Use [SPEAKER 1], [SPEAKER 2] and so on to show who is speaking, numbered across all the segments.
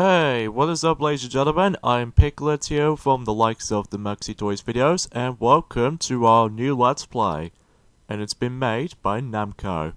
[SPEAKER 1] Hey, what is up ladies and gentlemen, I'm Piglet here from the likes of the Maxi Toys videos, and welcome to our new Let's Play. And it's been made by Namco.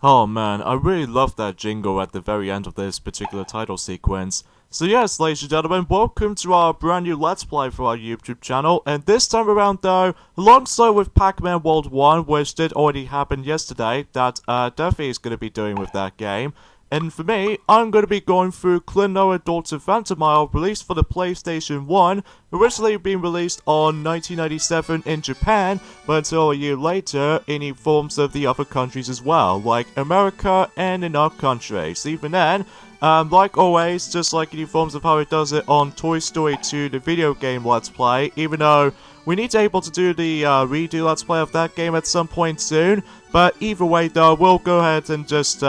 [SPEAKER 1] Oh man, I really love that jingle at the very end of this particular title sequence. So yes, ladies and gentlemen, welcome to our brand new Let's Play for our YouTube channel, and this time around though, alongside with Pac-Man World 1, which did already happen yesterday, that Duffy is going to be doing with that game. And for me, I'm going to be going through Klonoa Daughter Phantomile, released for the PlayStation 1, originally being released on 1997 in Japan, but until a year later in forms of the other countries as well, like America and in our countries. Even then, like always, just like in forms of how it does it on Toy Story 2, the video game Let's Play, even though we need to able to do the redo Let's Play of that game at some point soon, but either way though, we'll go ahead and just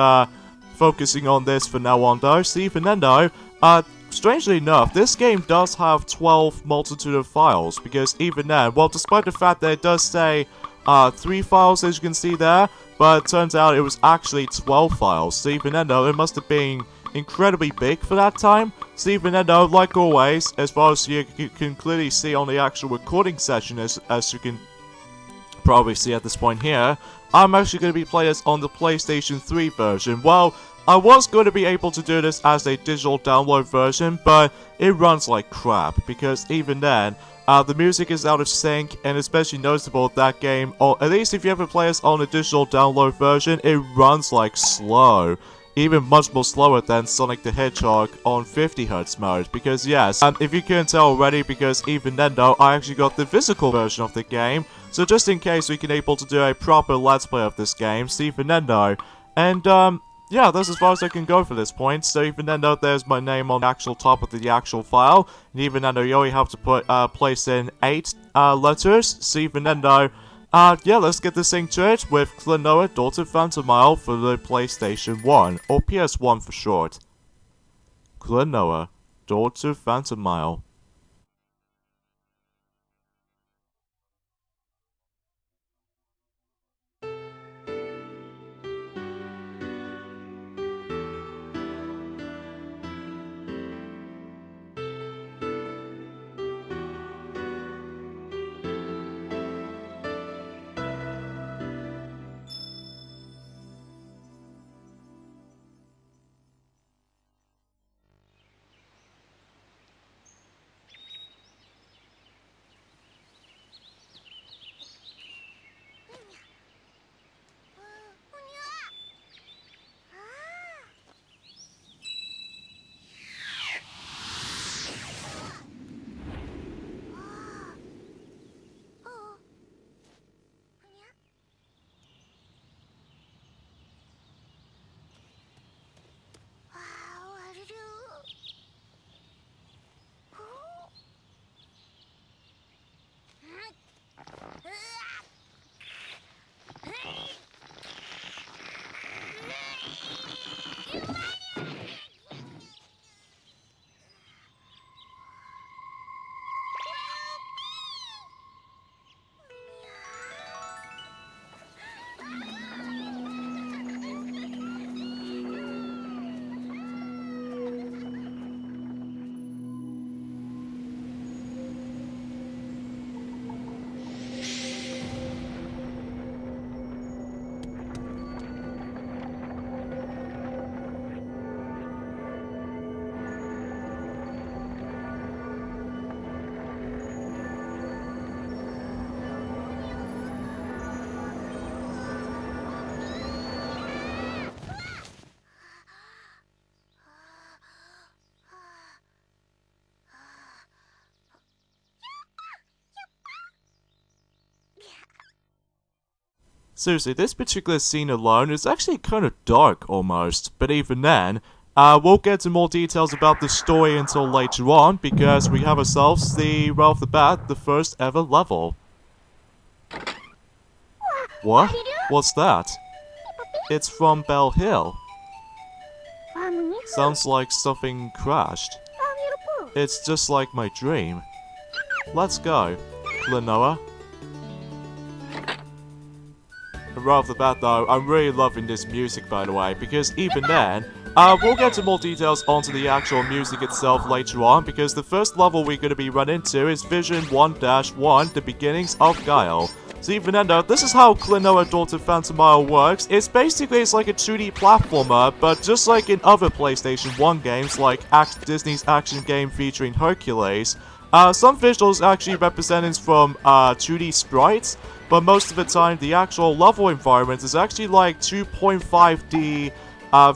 [SPEAKER 1] focusing on this for now on though. So even then though, strangely enough, this game does have 12 multitude of files, because even then, well, despite the fact that it does say 3 files as you can see there, but it turns out it was actually 12 files. So even then though, it must have been incredibly big for that time. So even then though, like always, as far as you can clearly see on the actual recording session, as you can probably see at this point here, I'm actually going to be playing this on the PlayStation 3 version. Well, I was going to be able to do this as a digital download version, but it runs like crap, because even then, the music is out of sync, and especially noticeable that game, or at least if you ever play this on a digital download version, it runs like slow. Even much more slower than Sonic the Hedgehog on 50Hz mode, because yes, if you couldn't tell already, because even then though, I actually got the physical version of the game, so just in case we can able to do a proper Let's Play of this game, so even then though, and yeah, that's as far as I can go for this point. So even then though, there's my name on the actual top of the actual file, and even then though, you only have to put place in 8 letters, so even then though, yeah, let's get this thing to it with Klonoa Daughter Phantomile for the PlayStation 1, or PS1 for short. Klonoa Daughter Phantomile. Seriously, this particular scene alone is actually kind of dark almost, but even then, we'll get to more details about the story until later on, because we have ourselves right off the bat, the first ever level. What? What's that? It's from Bell Hill. Sounds like something crashed. It's just like my dream. Let's go, Klonoa. Right off the bat though, I'm really loving this music by the way, because even then, we'll get to more details onto the actual music itself later on, because the first level we're going to be run into is Vision 1-1, The Beginnings of Guile. So even then though, this is how Klonoa Daughter Phantomile works. It's like a 2D platformer, but just like in other PlayStation 1 games like Disney's action game featuring Hercules, some visuals actually represented from 2D sprites, but most of the time the actual level environment is actually like 2.5D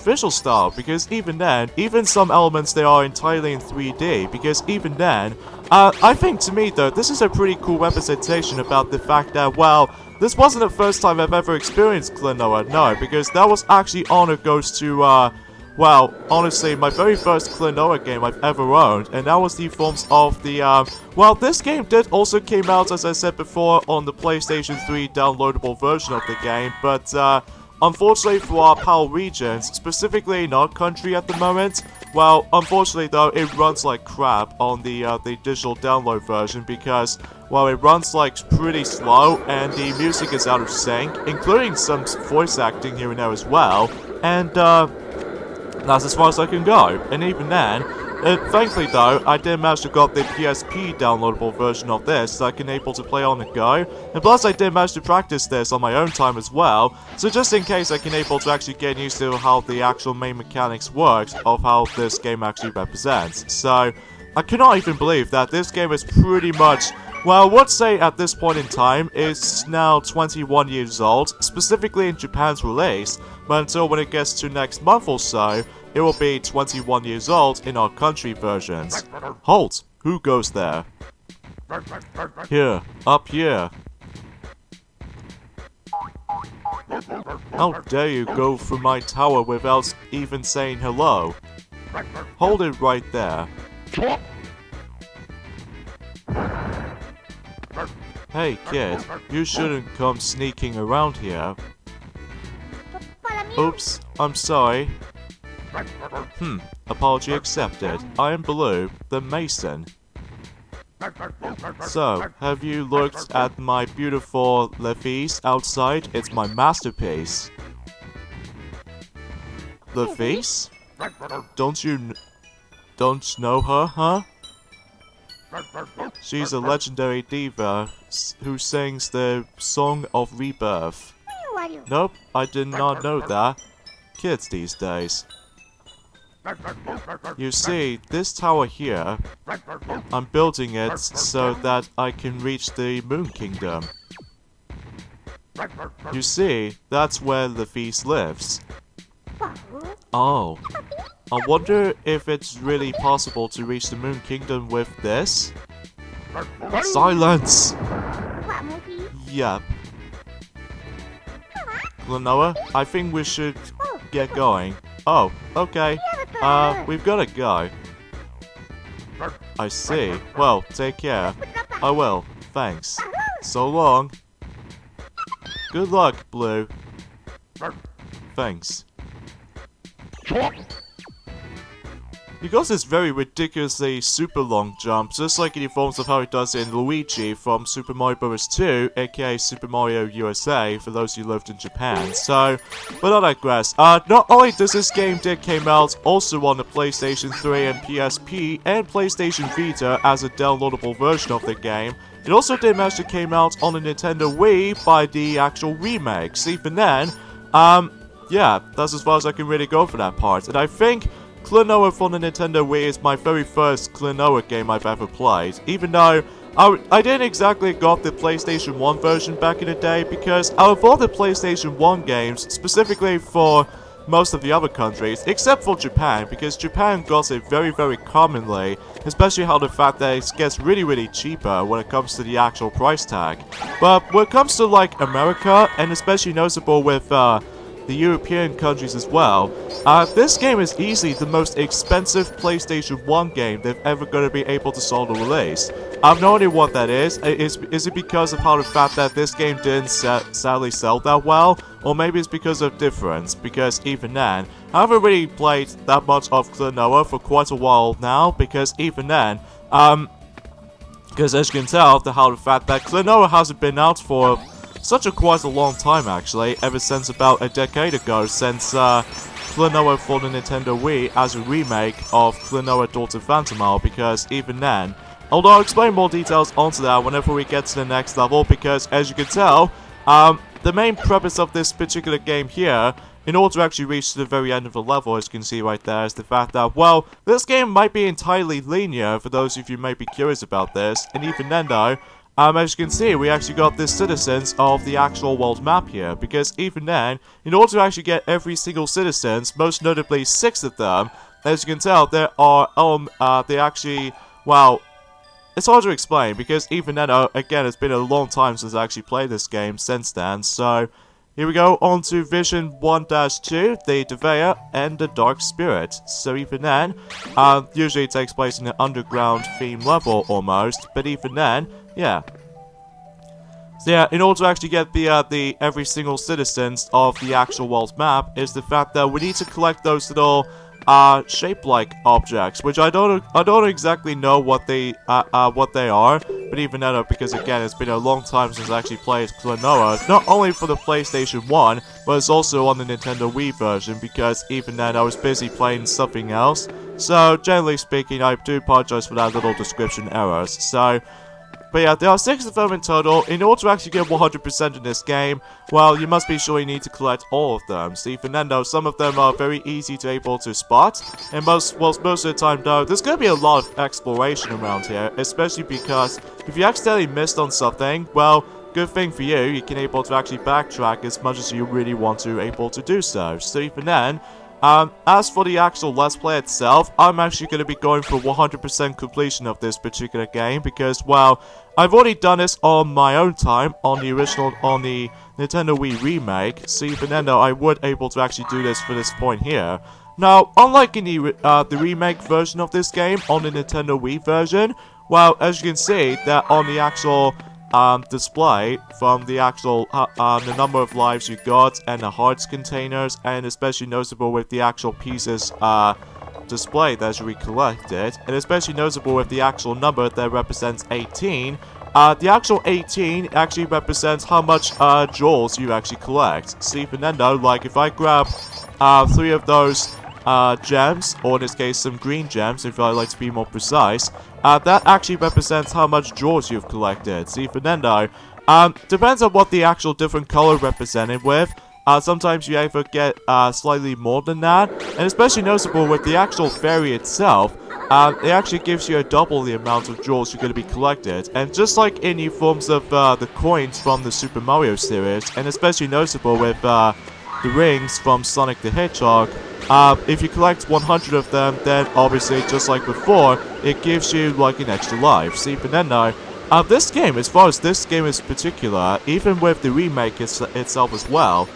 [SPEAKER 1] visual style, because even then, even some elements they are entirely in 3D, because even then, I think to me though, this is a pretty cool representation about the fact that, well, this wasn't the first time I've ever experienced Klonoa, no, because that was actually honor goes to, well, honestly, my very first Klonoa game I've ever owned, and that was the forms of the, well, this game did also came out, as I said before, on the PlayStation 3 downloadable version of the game, but, unfortunately for our PAL regions, specifically in our country at the moment, well, unfortunately though, it runs like crap on the digital download version because, well, it runs like pretty slow and the music is out of sync, including some voice acting here and there as well, and, that's as far as I can go. And even then, thankfully though, I did manage to got the PSP downloadable version of this that I can able to play on the go. And plus I did manage to practice this on my own time as well. So just in case I can able to actually get used to how the actual main mechanics works of how this game actually represents. So I cannot even believe that this game is pretty much, well, I would say at this point in time, it's now 21 years old, specifically in Japan's release, but until when it gets to next month or so, it will be 21 years old in our country versions. Halt! Who goes there? Here, up here. How dare you go through my tower without even saying hello? Hold it right there. Hey kid, you shouldn't come sneaking around here. Oops, I'm sorry. Apology accepted. I am Blue, the Mason. So, have you looked at my beautiful Levis outside? It's my masterpiece. Levis? Don't know her, huh? She's a legendary diva who sings the Song of Rebirth. Nope, I did not know that. Kids these days. You see, this tower here, I'm building it so that I can reach the Moon Kingdom. You see, that's where Levis lives. Oh, I wonder if it's really possible to reach the Moon Kingdom with this? Silence! Yep. Klonoa, I think we should get going. Oh, okay. We've gotta go. I see. Well, take care. I will. Thanks. So long. Good luck, Blue. Thanks. He goes this very ridiculously super long jump, just like in the forms of how he does in Luigi from Super Mario Bros. 2, aka Super Mario USA, for those who lived in Japan. So, but I digress. Not only does this game came out also on the PlayStation 3 and PSP and PlayStation Vita as a downloadable version of the game, it also did manage to came out on the Nintendo Wii by the actual remakes. Even then, yeah, that's as far as I can really go for that part. And I think Klonoa from the Nintendo Wii is my very first Klonoa game I've ever played, even though I didn't exactly got the PlayStation 1 version back in the day, because out of all the PlayStation 1 games, specifically for most of the other countries, except for Japan, because Japan got it very, very commonly, especially how the fact that it gets really, really cheaper when it comes to the actual price tag. But when it comes to, like, America, and especially noticeable with, the European countries as well, this game is easily the most expensive PlayStation 1 game they've ever going to be able to solo release. I have no idea what that is. Is it because of how the fact that this game didn't sadly sell that well? Or maybe it's because of difference, because even then, I haven't really played that much of Klonoa for quite a while now, because even then, because as you can tell, how the fact that Klonoa hasn't been out for quite a long time actually, ever since about a decade ago, since Klonoa for the Nintendo Wii as a remake of Klonoa Daughter Phantomile, because even then, although I'll explain more details onto that whenever we get to the next level, because as you can tell, the main purpose of this particular game here, in order to actually reach to the very end of the level, as you can see right there, is the fact that, well, this game might be entirely linear, for those of you who may be curious about this, and even then though, as you can see, we actually got the citizens of the actual world map here, because even then, in order to actually get every single citizens, most notably 6 of them, as you can tell, there are, they actually, well, it's hard to explain, because even then, again, it's been a long time since I actually played this game since then, so here we go, on to Vision 1-2, the Devea and the Dark Spirit. So even then, usually it takes place in an underground theme level almost, but even then, yeah. So yeah, in order to actually get the every single citizens of the actual world map, is the fact that we need to collect those little shape-like objects, which I don't exactly know what they are, but even then, because again, it's been a long time since I actually played Klonoa, not only for the PlayStation 1, but it's also on the Nintendo Wii version, because even then I was busy playing something else. So generally speaking, I do apologize for that little description errors. So, but yeah, there are 6 of them in total. In order to actually get 100% in this game, well, you must be sure you need to collect all of them. So even then though, some of them are very easy to able to spot. And most of the time though, there's going to be a lot of exploration around here. Especially because if you accidentally missed on something, well, good thing for you, you can able to actually backtrack as much as you really want to able to do so. So even then, as for the actual Let's Play itself, I'm actually going to be going for 100% completion of this particular game because, well, I've already done this on my own time on the Nintendo Wii remake, so even then though I would able to actually do this for this point here. Now, unlike in the remake version of this game on the Nintendo Wii version, well, as you can see, that on the actual display from the actual the number of lives you got and the hearts containers, and especially noticeable with the actual pieces display that you collected, and especially noticeable with the actual number that represents 18. The actual 18 actually represents how much jewels you actually collect. So even then though, like if I grab 3 of those gems, or in this case some green gems if I like to be more precise, that actually represents how much jewels you've collected. So even then though, depends on what the actual different color represented with. Sometimes you either get slightly more than that, and especially noticeable with the actual fairy itself, it actually gives you a double the amount of jewels you're going to be collected. And just like in the forms of the coins from the Super Mario series, and especially noticeable with the rings from Sonic the Hedgehog, if you collect 100 of them, then obviously just like before, it gives you like an extra life. So even then though, this game, as far as this game is particular, even with the remake itself as well,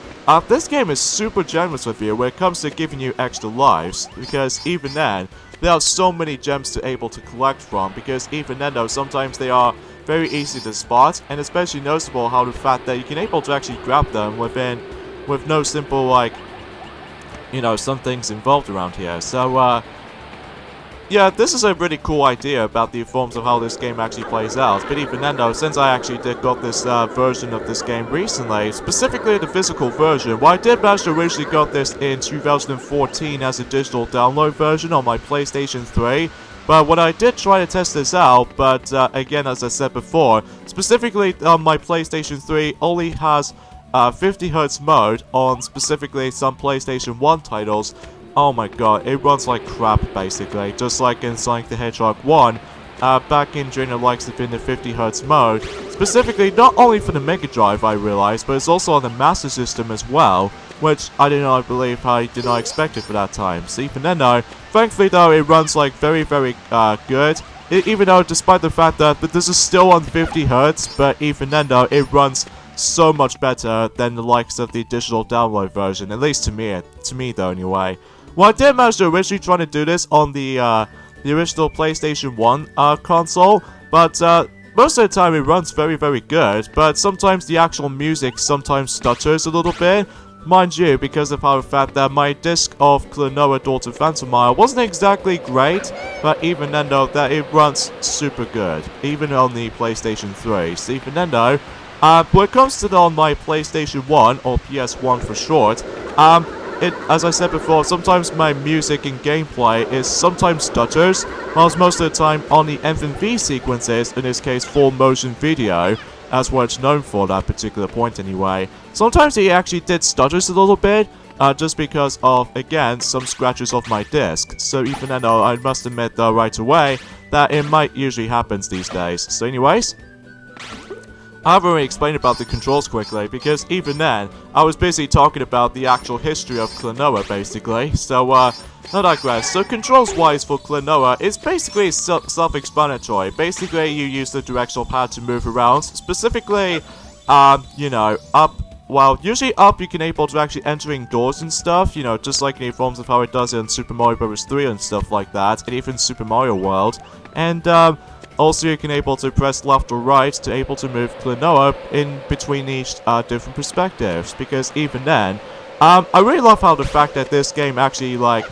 [SPEAKER 1] this game is super generous with you when it comes to giving you extra lives, because even then, there are so many gems to able to collect from, because even then though, sometimes they are very easy to spot, and especially noticeable how the fact that you can able to actually grab them with no simple, like, you know, some things involved around here. So, yeah, this is a really cool idea about the forms of how this game actually plays out. But even then though, since I actually got this version of this game recently, specifically the physical version, well, I did manage to originally got this in 2014 as a digital download version on my PlayStation 3. But when I did try to test this out, but again, as I said before, specifically on my PlayStation 3 only has 50Hz mode on specifically some PlayStation 1 titles. Oh my god, it runs like crap basically, just like in Sonic the Hedgehog 1, back in during the likes of in the 50Hz mode, specifically not only for the Mega Drive I realized, but it's also on the Master System as well, which I did not believe I did not expect it for that time. So even then though, thankfully though, it runs like very good. Even though despite the fact that this is still on 50 Hz, but even then though, it runs so much better than the likes of the digital download version, at least to me though anyway. Well, I did manage to originally try to do this on the original PlayStation 1 console, but most of the time it runs very good, but sometimes the actual music sometimes stutters a little bit. Mind you, because of how the fact that my disc of Klonoa Daughter Phantomile wasn't exactly great, but even then though, that it runs super good, even on the PlayStation 3. So even then though, when it comes to on my PlayStation 1, or PS1 for short, as I said before, sometimes my music and gameplay is sometimes stutters, whilst most of the time on the FMV sequences, in this case full motion video, as what it's known for that particular point anyway, sometimes it actually did stutters a little bit, just because of, again, some scratches off my disc. So even then though, I must admit though right away, that it might usually happens these days. So anyways, I haven't really explained about the controls quickly, because even then, I was busy talking about the actual history of Klonoa, basically. So, not digress. So, controls-wise for Klonoa, it's basically self-explanatory. Basically, you use the directional pad to move around. Specifically, you know, up. Well, usually up you can able to actually entering doors and stuff, you know, just like in the forms of how it does in Super Mario Bros. 3 and stuff like that, and even Super Mario World. And, also, you can able to press left or right to able to move Klonoa in between each different perspectives. Because even then, I really love how the fact that this game actually like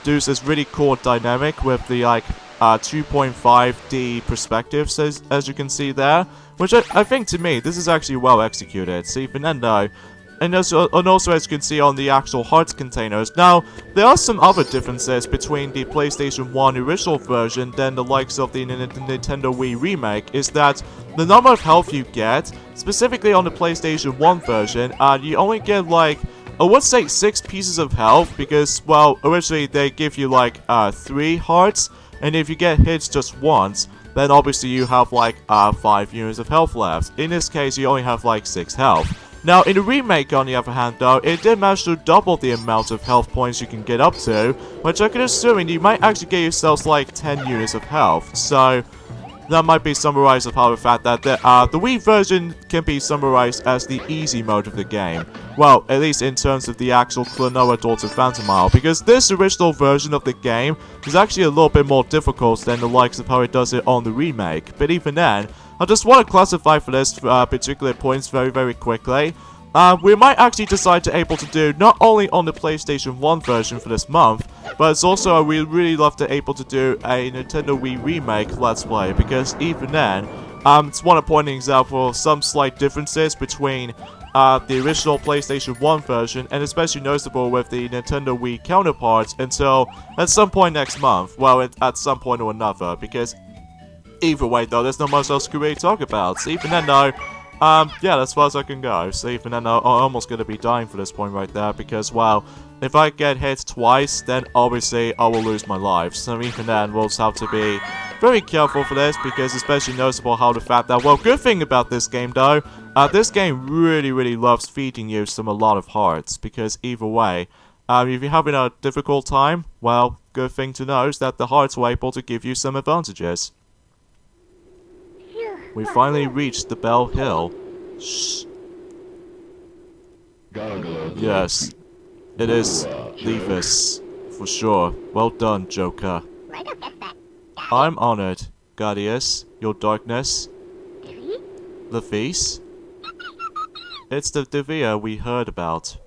[SPEAKER 1] does this really cool dynamic with the like 2.5D perspectives, as you can see there. Which I think to me, this is actually well executed. So even then though, and also as you can see on the actual hearts containers. Now, there are some other differences between the PlayStation 1 original version than the likes of the Nintendo Wii remake, is that the number of health you get, specifically on the PlayStation 1 version, you only get like, I would say 6 pieces of health, because, well, originally they give you like 3 hearts, and if you get hit just once, then obviously you have like 5 units of health left. In this case, you only have like 6 health. Now, in the remake, on the other hand, though, it did manage to double the amount of health points you can get up to, which I can assume you might actually get yourselves like 10 units of health. So, that might be summarized of how the fact that the Wii version can be summarized as the easy mode of the game. Well, at least in terms of the actual Klonoa Daughter Phantomile, because this original version of the game is actually a little bit more difficult than the likes of how it does it on the remake. But even then, I just want to classify for this particular points very quickly. We might actually decide to able to do not only on the PlayStation 1 version for this month, but it's also we really love to able to do a Nintendo Wii remake Let's Play, because even then, just want to point an example of some slight differences between the original PlayStation 1 version, and especially noticeable with the Nintendo Wii counterparts until at some point next month. Well, at some point or another, because either way though, there's not much else to really talk about. So even then though, yeah, that's as far as I can go. So even then, I'm almost going to be dying for this point right there, because, well, if I get hit twice, then obviously I will lose my life. So even then, we'll just have to be very careful for this, because especially noticeable how the fact that, well, good thing about this game though, this game really loves feeding you a lot of hearts, because either way, if you're having a difficult time, well, good thing to know is that the hearts were able to give you some advantages. We finally reached the Bell Hill. Shh. Yes, it is Levis, for sure. Well done, Joker. I'm honored, Guardius, your darkness. Levis? It's the Devia we heard about.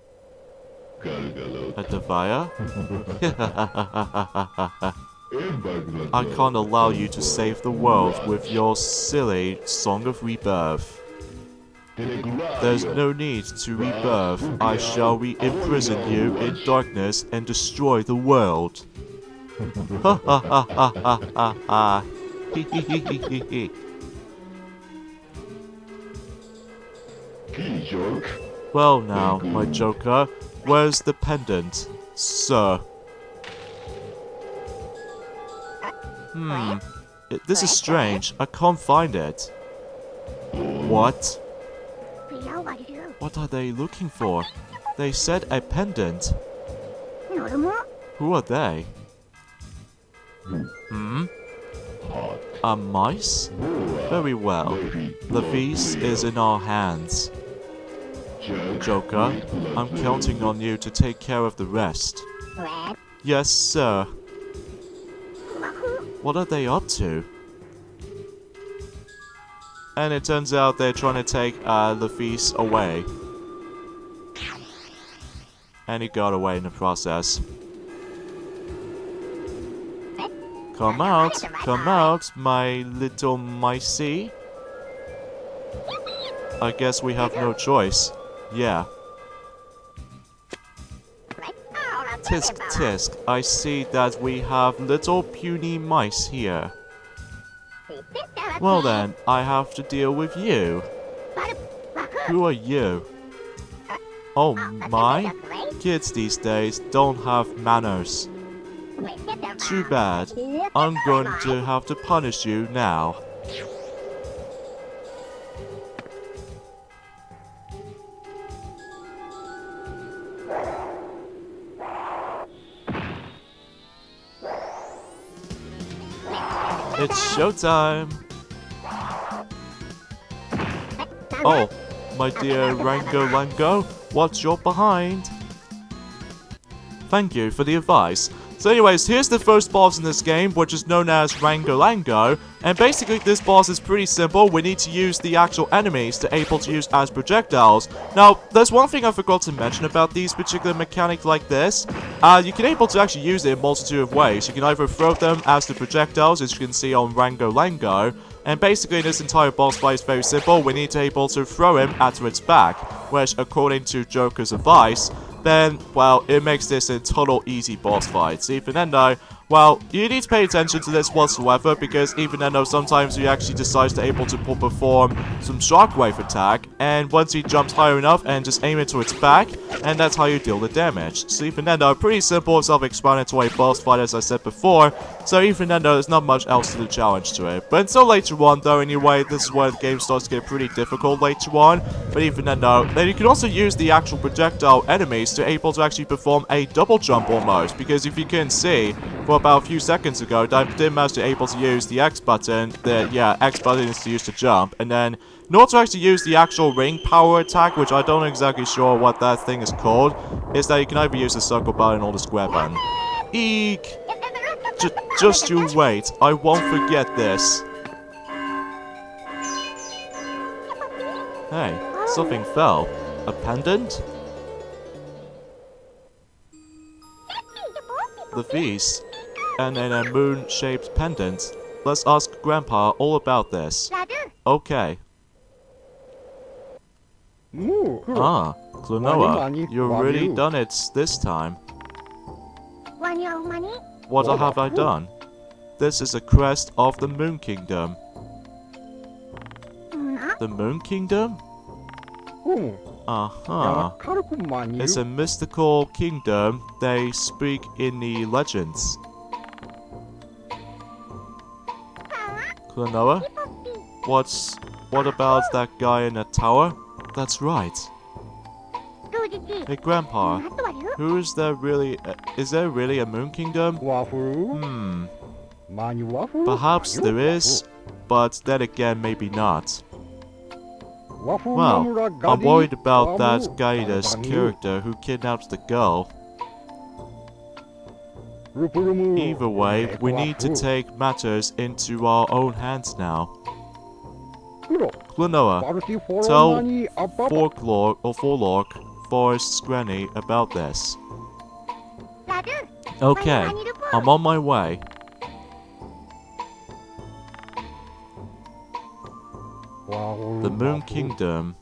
[SPEAKER 1] A Devia? I can't allow you to save the world with your silly Song of Rebirth. There's no need to rebirth. I shall re-imprison you in darkness and destroy the world. Ha ha ha ha ha ha ha. Hee hee hee hee hee. Well now, my Joker, where's the pendant, sir? This is strange. I can't find it. What? What are they looking for? They said a pendant. Who are they? Hmm? Mice? Very well. The feast is in our hands. Joker, I'm counting on you to take care of the rest. Yes, sir. What are they up to? And it turns out they're trying to take the feast away. And he got away in the process. Come out, my little micey. I guess we have no choice. Yeah. Tisk tisk, I see that we have little puny mice here. Well then, I have to deal with you. Who are you? Oh my? Kids these days don't have manners. Too bad. I'm going to have to punish you now. It's showtime! Oh, my dear Lango, what's your behind? Thank you for the advice. So anyways, here's the first boss in this game, which is known as Lango. And basically this boss is pretty simple. We need to use the actual enemies to able to use as projectiles. Now, there's one thing I forgot to mention about these particular mechanics like this. You can able to actually use it in a multitude of ways. You can either throw them as the projectiles, as you can see on Lango. And basically this entire boss fight is very simple. We need to able to throw him at its back, which according to Joker's advice, then, well, it makes this a total easy boss fight. So even though, well, you need to pay attention to this whatsoever, because even though sometimes he actually decides to able to perform some shockwave attack, and once he jumps high enough and just aim it to its back, and that's how you deal the damage. So even though, pretty simple, self-explanatory boss fight as I said before, so even though there's not much else to the challenge to it. But until later on though, anyway, this is where the game starts to get pretty difficult later on. But even though, then you can also use the actual projectile enemies to able to actually perform a double jump almost, because if you can see, for about a few seconds ago, I did manage to able to use the X button. X button is to use to jump, and then in order to actually use the actual ring power attack, which I don't exactly sure what that thing is called, is that you can either use the circle button or the square button. Eek! Just you wait, I won't forget this. Hey, something fell. A pendant? The feast, and then a moon-shaped pendant. Let's ask Grandpa all about this. Okay. Ah, Klonoa, you've really done it this time. What have I done? This is a crest of the Moon Kingdom. The Moon Kingdom? Uh-huh. It's a mystical kingdom they speak in the legends. Klonoa? What about that guy in the tower? That's right. Hey Grandpa, who is there really, is there really a Moon Kingdom? Perhaps there is, but then again maybe not. Well, I'm worried about that Gaida's character who kidnaps the girl. Either way, we need to take matters into our own hands now. Klonoa, tell Forlork, Forest's granny about this. Okay, I'm on my way. The Moon Kingdom.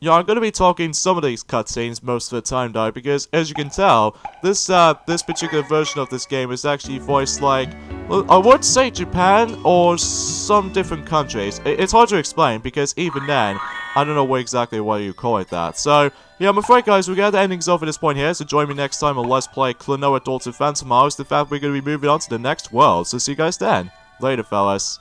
[SPEAKER 1] Yeah, I'm gonna be talking some of these cutscenes most of the time though, because as you can tell, this particular version of this game is actually voiced like, well, I would say Japan or some different countries. It's hard to explain because even then, I don't know exactly what you call it that. So, yeah, I'm afraid guys, we're gonna end things off at this point here, so join me next time on Let's Play Klonoa Phantomile. The fact we're gonna be moving on to the next world, so see you guys then. Later, fellas.